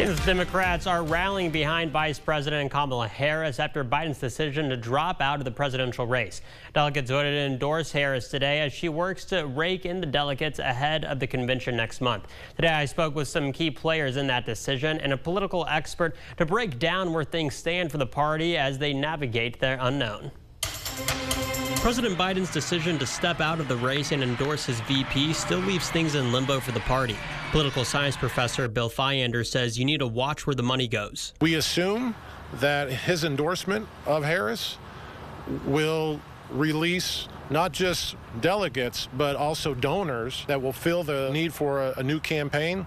Kansas Democrats are rallying behind Vice President Kamala Harris after Biden's decision to drop out of the presidential race. Delegates voted to endorse Harris today as she works to rake in the delegates ahead of the convention next month. Today, I spoke with some key players in that decision and a political expert to break down where things stand for the party as they navigate the unknown. President Biden's decision to step out of the race and endorse his VP still leaves things in limbo for the party. Political science professor Bill Fyander says you need to watch where the money goes. We assume that his endorsement of Harris will release not just delegates, but also donors that will fill the need for a new campaign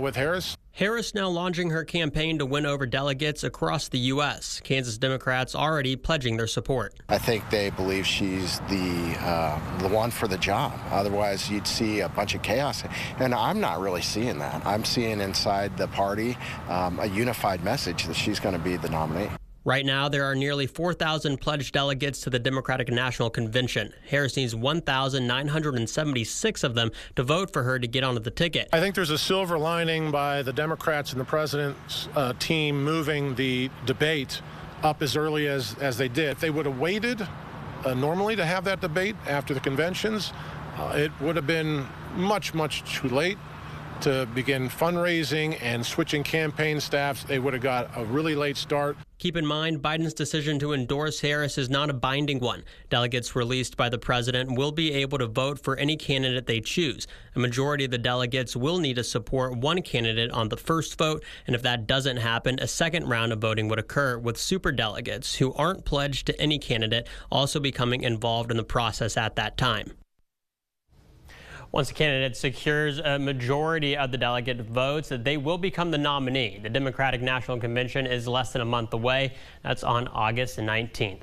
with Harris. Harris now launching her campaign to win over delegates across the U.S. Kansas Democrats already pledging their support. I think they believe she's the one for the job. Otherwise, you'd see a bunch of chaos. And I'm not really seeing that. I'm seeing inside the party a unified message that she's going to be the nominee. Right now, there are nearly 4,000 pledged delegates to the Democratic National Convention. Harris needs 1,976 of them to vote for her to get onto the ticket. I think there's a silver lining by the Democrats and the president's team moving the debate up as early as they did. If they would have waited normally to have that debate after the conventions, it would have been much, much too late to begin fundraising and switching campaign staffs. They would have got a really late start. Keep in mind, Biden's decision to endorse Harris is not a binding one. Delegates released by the president will be able to vote for any candidate they choose. A majority of the delegates will need to support one candidate on the first vote, and if that doesn't happen, a second round of voting would occur, with superdelegates who aren't pledged to any candidate also becoming involved in the process at that time. Once a candidate secures a majority of the delegate votes, they will become the nominee. The Democratic National Convention is less than a month away. That's on August 19th.